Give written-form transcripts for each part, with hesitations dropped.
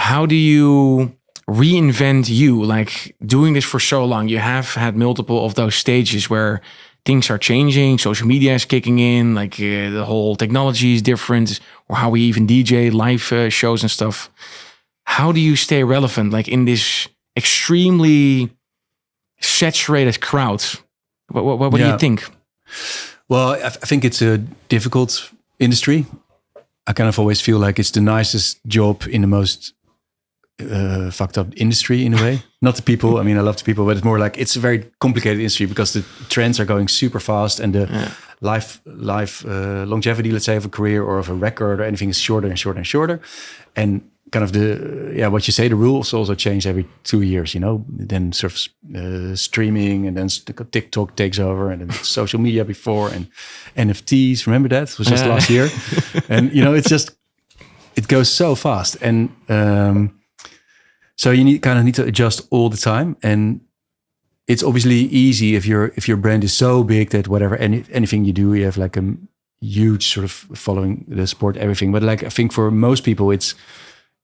how do you reinvent you? Like doing this for so long, you have had multiple of those stages where things are changing, social media is kicking in, like the whole technology is different, or how we even DJ live shows and stuff. How do you stay relevant, like in this extremely saturated crowd? What do you think? Well, I think it's a difficult industry. I kind of always feel like it's the nicest job in the most fucked up industry in a way. Not the people, I mean, I love the people, but it's more like it's a very complicated industry because the trends are going super fast and the life longevity, let's say, of a career or of a record or anything is shorter and shorter and shorter. And kind of what you say, the rules also change every 2 years, you know, then sort of streaming and then TikTok takes over and then social media before and NFTs. Remember that? It was just last year. And, you know, it goes so fast. And so you need to adjust all the time. And it's obviously easy if your brand is so big that whatever, anything you do, you have like a huge sort of following the sport, everything. But like, I think for most people, it's,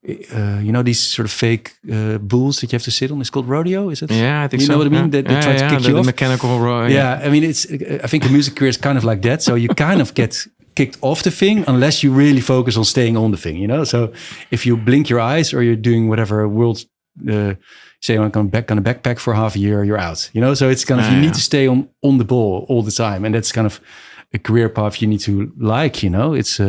you know, these sort of fake bulls that you have to sit on. It's called rodeo, is it? Yeah, I think so. You know what I mean? They try to kick you the off. Mechanical rodeo. Yeah, I mean, I think a music career is kind of like that. So you kind of get kicked off the thing unless you really focus on staying on the thing, you know? So if you blink your eyes or you're doing whatever world, say I'm going to backpack for half a year, you're out, you know? So it's kind of, you need to stay on the ball all the time. And that's kind of a career path you need to like, you know? It's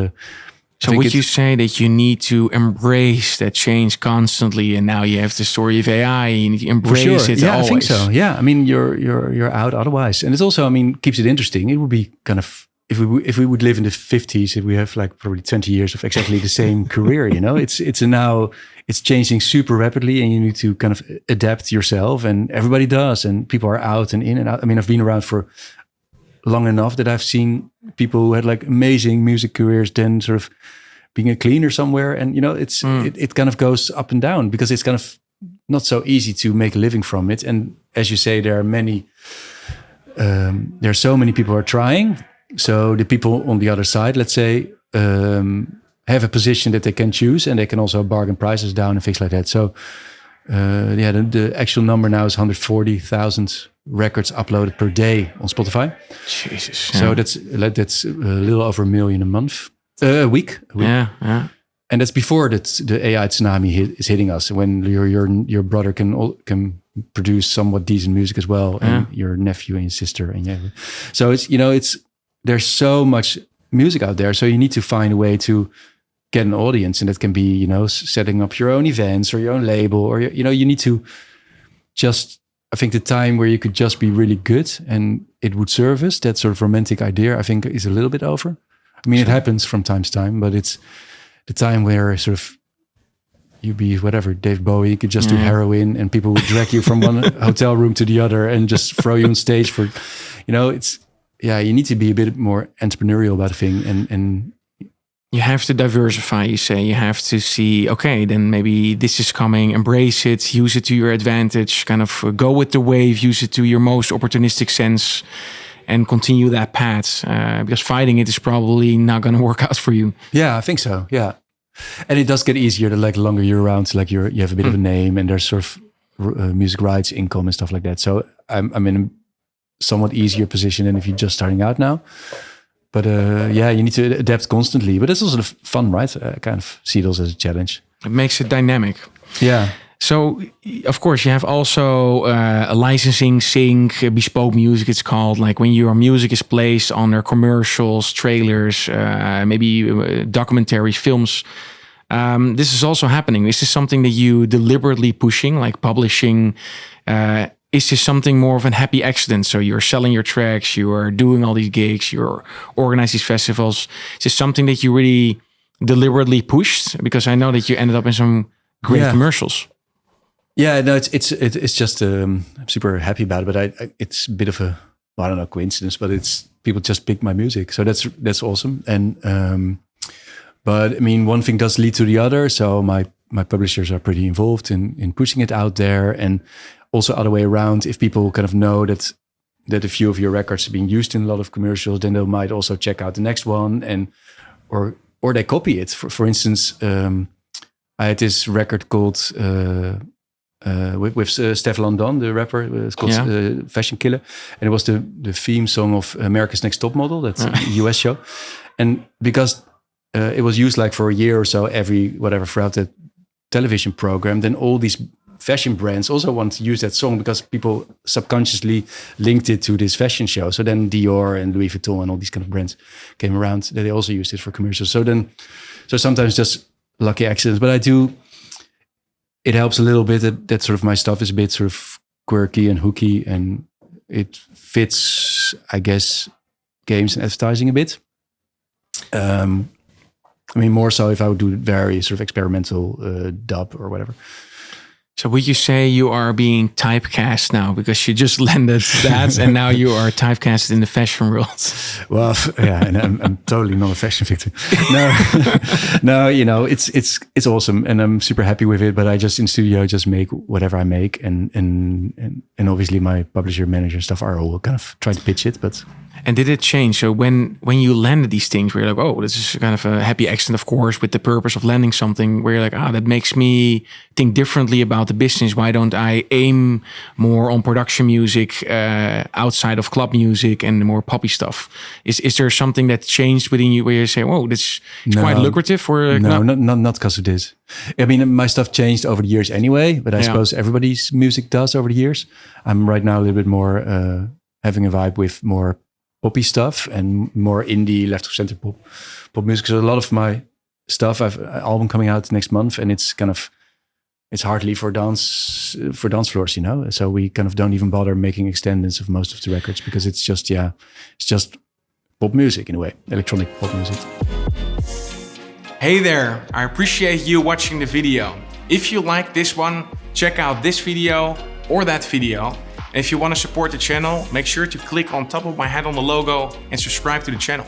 So would you say that you need to embrace that change constantly, and now you have the story of AI, you need to embrace it always? I think so. Yeah, I mean, you're out otherwise, and it's also, I mean, keeps it interesting. It would be kind of if we would live in the 50s, if we have like probably 20 years of exactly the same career. You know, it's changing super rapidly, and you need to kind of adapt yourself, and everybody does, and people are out and in and out. I mean, I've been around for long enough that I've seen people who had like amazing music careers, then sort of being a cleaner somewhere. And, you know, it kind of goes up and down because it's kind of not so easy to make a living from it. And as you say, there are so many people who are trying. So the people on the other side, let's say, have a position that they can choose, and they can also bargain prices down and things like that. So the actual number now is 140,000 records uploaded per day on Spotify. Jesus. So that's a little over 1 million a week. Yeah. And that's before the AI tsunami is hitting us. When your brother can produce somewhat decent music as well, and your nephew and your sister, and so there's so much music out there. So you need to find a way to get an audience, and that can be, you know, setting up your own events or your own label, or you need to just. I think the time where you could just be really good and it would serve us, that sort of romantic idea, I think is a little bit over. I mean, It happens from time to time, but it's the time where sort of you be whatever, Dave Bowie, you could just do heroin and people would drag you from one hotel room to the other and just throw you on stage for, you know, you need to be a bit more entrepreneurial about a thing. And you have to diversify, you say. You have to see, okay, then maybe this is coming, embrace it, use it to your advantage, kind of go with the wave, use it to your most opportunistic sense, and continue that path. Because fighting it is probably not going to work out for you. Yeah, I think so. Yeah. And it does get easier the longer you're around, like you have a bit of a name, and there's sort of music rights, income and stuff like that. So I'm in a somewhat easier position than if you're just starting out now. But you need to adapt constantly. But that's also fun, right? I kind of see those as a challenge. It makes it dynamic. Yeah. So, of course, you have also a licensing, sync, bespoke music, it's called. Like when your music is placed on their commercials, trailers, maybe documentaries, films. This is also happening. This is something that you deliberately pushing, like publishing. Is this something more of a happy accident? So you're selling your tracks, you are doing all these gigs, you're organizing these festivals. Is this something that you really deliberately pushed? Because I know that you ended up in some great commercials. Yeah, no, it's just I'm super happy about it. But it's a bit of a, I don't know, coincidence. But it's people just pick my music, so that's awesome. And but I mean, one thing does lead to the other. So my publishers are pretty involved in pushing it out there, and also other way around. If people kind of know that a few of your records are being used in a lot of commercials, then they might also check out the next one, and or they copy it. For instance, I had this record called with Steph London, the rapper. It's called Fashion Killer, and it was the theme song of America's Next Top Model. That's a US show, and because it was used like for a year or so throughout the television program, then all these fashion brands also want to use that song because people subconsciously linked it to this fashion show. So then Dior and Louis Vuitton and all these kind of brands came around that they also used it for commercials. So sometimes just lucky accidents, but it helps a little bit that sort of my stuff is a bit sort of quirky and hooky, and it fits, I guess, games and advertising a bit. I mean, more so if I would do very sort of experimental dub or whatever. So would you say you are being typecast now because you just landed that and now you are typecasted in the fashion world? Well, yeah, and I'm totally not a fashion victim. No, you know, it's awesome and I'm super happy with it. But I just in studio just make whatever I make, and obviously my publisher, manager, stuff are all kind of trying to pitch it, but. And did it change? So when you landed these things, where you're like, oh, this is kind of a happy accident, of course, with the purpose of landing something, where you're like, that makes me think differently about the business. Why don't I aim more on production music outside of club music and the more poppy stuff? Is there something that changed within you where you say, whoa, this is quite lucrative? Or not because of this. I mean, my stuff changed over the years anyway, but I suppose everybody's music does over the years. I'm right now a little bit more having a vibe with more poppy stuff and more indie left of center pop music. So a lot of my stuff, I've an album coming out next month, and it's hardly for dance floors, you know. So we kind of don't even bother making extendeds of most of the records because it's just pop music in a way, electronic pop music. Hey there, I appreciate you watching the video. If you like this one, check out this video or that video. And if you want to support the channel, make sure to click on top of my head on the logo and subscribe to the channel.